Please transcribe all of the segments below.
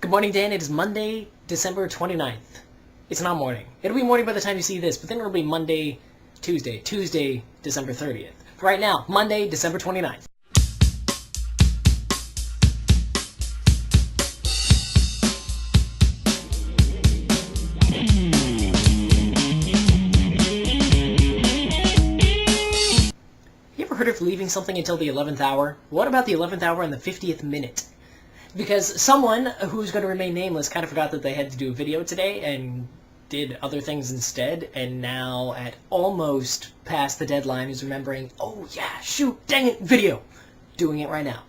Good morning, Dan. It is Monday, December 29th. It's not morning. It'll be morning by the time you see this, but then it'll be Monday, Tuesday, December 30th. For right now, Monday, December 29th. You ever heard of leaving something until the 11th hour? What about the 11th hour and the 50th minute? Because someone who's going to remain nameless kind of forgot that they had to do a video today and did other things instead, and now at almost past the deadline is remembering, oh yeah, shoot, dang it, video! Doing it right now.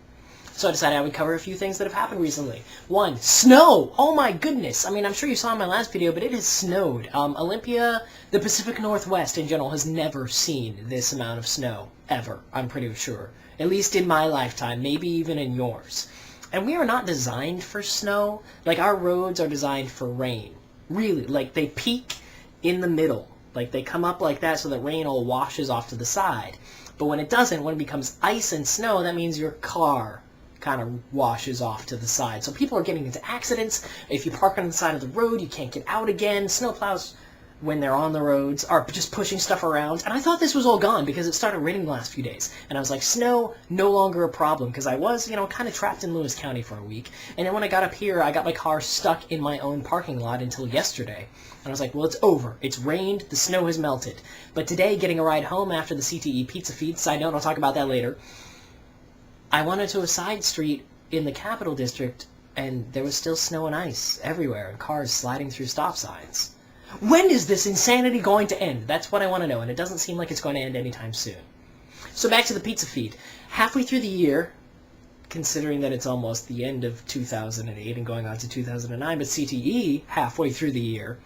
So I decided I would cover a few things that have happened recently. One, snow! Oh my goodness! I mean, I'm sure you saw in my last video, but it has snowed. Olympia, the Pacific Northwest in general, has never seen this amount of snow, ever, I'm pretty sure. At least in my lifetime, maybe even in yours. And we are not designed for snow. Like, our roads are designed for rain. Really, like, they peak in the middle. Like, they come up like that so that rain all washes off to the side. But when it doesn't, when it becomes ice and snow, that means your car kind of washes off to the side. So people are getting into accidents. If you park on the side of the road, you can't get out again. Snowplows, when they're on the roads, are just pushing stuff around. And I thought this was all gone because it started raining the last few days. And I was like, snow, no longer a problem. Because I was, kind of trapped in Lewis County for a week. And then when I got up here, I got my car stuck in my own parking lot until yesterday. And I was like, well, it's over. It's rained. The snow has melted. But today, getting a ride home after the CTE pizza feed, side note, I'll talk about that later, I went into a side street in the Capital District, and there was still snow and ice everywhere, and cars sliding through stop signs. When is this insanity going to end? That's what I want to know, and it doesn't seem like it's going to end anytime soon. So back to the pizza feed. Halfway through the year, considering that it's almost the end of 2008 and going on to 2009, but CTE, halfway through the year,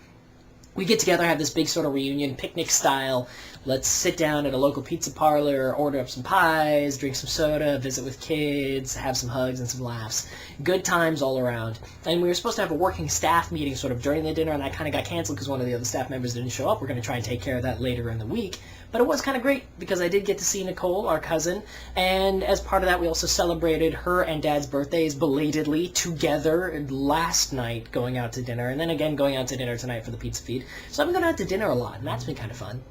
we get together, have this big sort of reunion, picnic style. Let's sit down at a local pizza parlor, order up some pies, drink some soda, visit with kids, have some hugs and some laughs. Good times all around. And we were supposed to have a working staff meeting sort of during the dinner, and that kind of got canceled because one of the other staff members didn't show up. We're going to try and take care of that later in the week. But it was kind of great because I did get to see Nicole, our cousin, and as part of that we also celebrated her and Dad's birthdays belatedly together last night going out to dinner, and then again going out to dinner tonight for the pizza feed. So I've been going out to dinner a lot, and that's been kind of fun.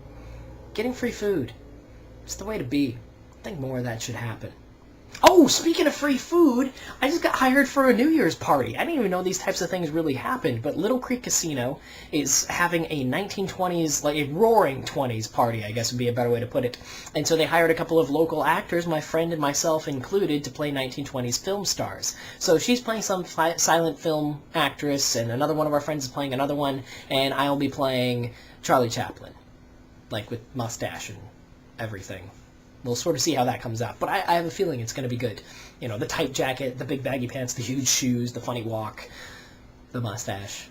Getting free food. It's the way to be. I think more of that should happen. Oh, speaking of free food, I just got hired for a New Year's party. I didn't even know these types of things really happened, but Little Creek Casino is having a 1920s, like a roaring 20s party, I guess would be a better way to put it. And so they hired a couple of local actors, my friend and myself included, to play 1920s film stars. So she's playing some silent film actress, and another one of our friends is playing another one, and I'll be playing Charlie Chaplin, like with mustache and everything. We'll sort of see how that comes out. But I have a feeling it's going to be good. The tight jacket, the big baggy pants, the huge shoes, the funny walk, the mustache.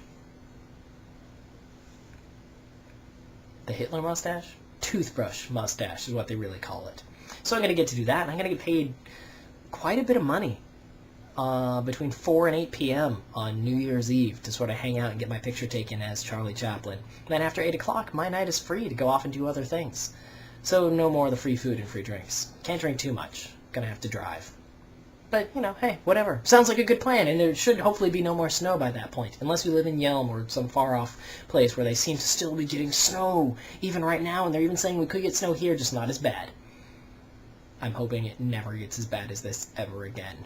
The Hitler mustache? Toothbrush mustache is what they really call it. So I'm going to get to do that, and I'm going to get paid quite a bit of money between 4 and 8 p.m. on New Year's Eve to sort of hang out and get my picture taken as Charlie Chaplin. And then after 8 o'clock, my night is free to go off and do other things. So no more of the free food and free drinks. Can't drink too much. Gonna have to drive. But, hey, whatever. Sounds like a good plan, and there should hopefully be no more snow by that point. Unless you live in Yelm or some far-off place where they seem to still be getting snow, even right now, and they're even saying we could get snow here, just not as bad. I'm hoping it never gets as bad as this ever again.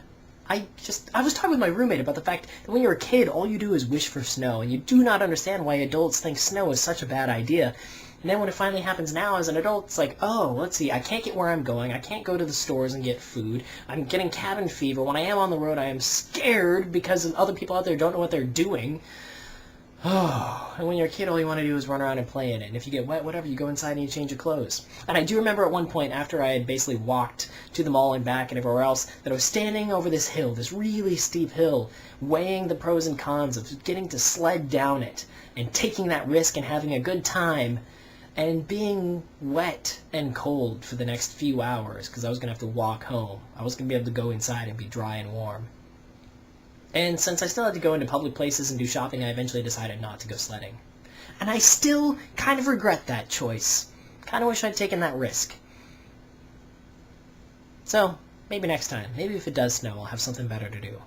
I was talking with my roommate about the fact that when you're a kid, all you do is wish for snow, and you do not understand why adults think snow is such a bad idea. And then when it finally happens now as an adult, it's like, oh, let's see, I can't get where I'm going, I can't go to the stores and get food, I'm getting cabin fever, when I am on the road I am scared because other people out there don't know what they're doing. Oh, and when you're a kid, all you want to do is run around and play in it. And if you get wet, whatever, you go inside and you change your clothes. And I do remember at one point, after I had basically walked to the mall and back and everywhere else, that I was standing over this hill, this really steep hill, weighing the pros and cons of getting to sled down it and taking that risk and having a good time and being wet and cold for the next few hours because I was going to have to walk home. I was going to be able to go inside and be dry and warm. And since I still had to go into public places and do shopping, I eventually decided not to go sledding. And I still kind of regret that choice. Kind of wish I'd taken that risk. So, maybe next time. Maybe if it does snow, I'll have something better to do.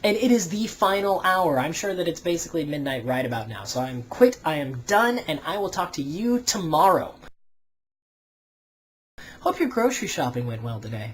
And it is the final hour. I'm sure that it's basically midnight right about now. So I'm quit, I am done, and I will talk to you tomorrow. Hope your grocery shopping went well today.